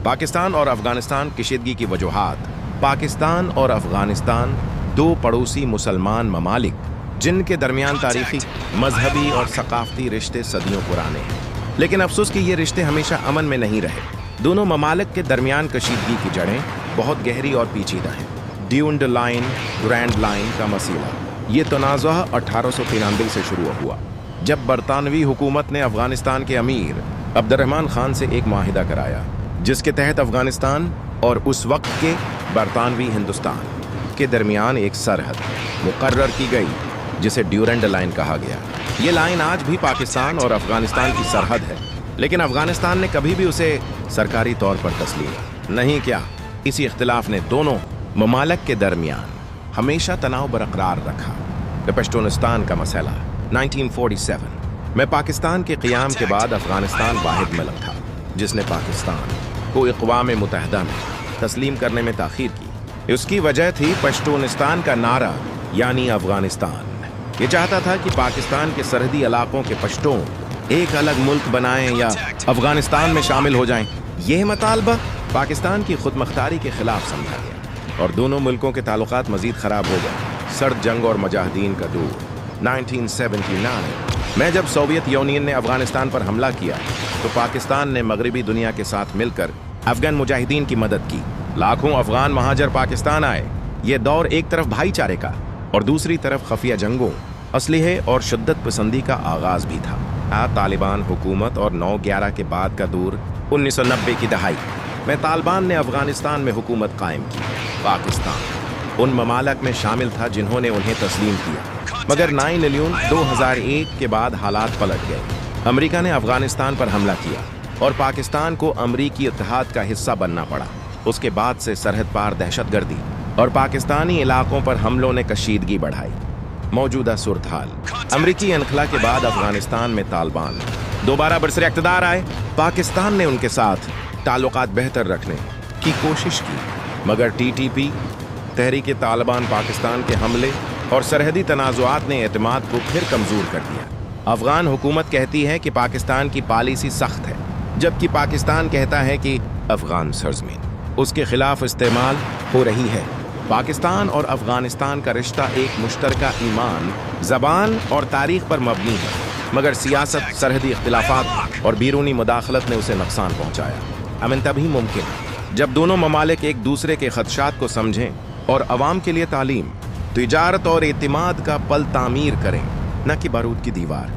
पाकिस्तान और अफगानिस्तान कशीदगी की वजूहात। पाकिस्तान और अफगानिस्तान दो पड़ोसी मुसलमान ममालिक जिनके दरमियान तारीखी, मजहबी और सकाफती रिश्ते सदियों पुराने हैं, लेकिन अफसोस कि ये रिश्ते हमेशा अमन में नहीं रहे। दोनों ममालिक के दरमियान कशीदगी की जड़ें बहुत गहरी और पेचीदा हैं। ड्यून्ड लाइन, ग्रैंड लाइन का मसला ये तनाज़ा 1893 से शुरू हुआ, जब बरतानवी हुकूमत ने अफगानिस्तान के अमीर अब्दुर्रहमान खान से एक माहिदा कराया, जिसके तहत अफगानिस्तान और उस वक्त के बरतानवी हिंदुस्तान के दरमियान एक सरहद मुकर्रर की गई, जिसे ड्यूरेंड लाइन कहा गया। ये लाइन आज भी पाकिस्तान और अफगानिस्तान की सरहद है, लेकिन अफगानिस्तान ने कभी भी उसे सरकारी तौर पर तस्लीम नहीं किया। इसी इख्तिलाफ ने दोनों ममालिक के दरमियान हमेशा तनाव बरकरार रखा। पश्तूनिस्तान का मसला 1947 में पाकिस्तान के क़याम के बाद अफगानिस्तान वाहिद मुल्क था जिसने पाकिस्तान को अक़वाम मुत्तहिदा में तस्लीम करने में ताख़ीर की। उसकी वजह थी पश्तूनिस्तान का नारा, यानी अफगानिस्तान ये चाहता था कि पाकिस्तान के सरहदी इलाकों के पश्तून एक अलग मुल्क बनाएं या अफगानिस्तान में शामिल हो जाएं। यह मतालबा पाकिस्तान की खुद मुख्तारी के खिलाफ समझा गया और दोनों मुल्कों के ताल्लुकात मजीद खराब हो गए। सर्द जंग और मुजाहिदीन का दौर 1979 में जब सोवियत यूनियन ने अफगानिस्तान पर हमला किया तो पाकिस्तान ने मगरबी दुनिया के साथ मिलकर अफगान मुजाहिदीन की मदद की। लाखों अफगान महाजर पाकिस्तान आए। ये दौर एक तरफ भाईचारे का और दूसरी तरफ खफिया जंगों, असलहे और शिद्दत पसंदी का आगाज भी था। तालिबान हुकूमत और 9/11 के बाद का दौर 1990 की दहाई में तालिबान ने अफगानिस्तान में हुकूमत कायम की। पाकिस्तान उन ममालिक में शामिल था जिन्होंने उन्हें तस्लीम किया, मगर 9/11/2001 के बाद हालात पलट गए। अमेरिका ने अफगानिस्तान पर हमला किया और पाकिस्तान को अमरीकी इत्तेहाद का हिस्सा बनना पड़ा। उसके बाद से सरहद पार दहशतगर्दी और पाकिस्तानी इलाकों पर हमलों ने कशीदगी बढ़ाई। मौजूदा सूरत हाल अमरीकी इनखला के बाद अफगानिस्तान में तालिबान दोबारा बरसरे इक़्तिदार आए। पाकिस्तान ने उनके साथ ताल्लुकात बेहतर रखने की कोशिश की, मगर TTP, तहरीक तालिबान पाकिस्तान के हमले और सरहदी तनाज़ुआत ने एतमाद को फिर कमज़ोर कर दिया। अफगान हुकूमत कहती है कि पाकिस्तान की पॉलिसी सख्त है, जबकि पाकिस्तान कहता है कि अफगान सरजमीन उसके खिलाफ इस्तेमाल हो रही है। पाकिस्तान और अफगानिस्तान का रिश्ता एक मुश्तरका ईमान, ज़बान और तारीख पर मबनी है, मगर सियासत, सरहदी इख्तिलाफात और बैरूनी मुदाखलत ने उसे नुकसान पहुँचाया। अमन तभी मुमकिन है जब दोनों ममालिक एक दूसरे के खदशात को समझें और अवाम के लिए तालीम, तिजारत और एतिमाद का पल तामीर करें, न कि बारूद की दीवार।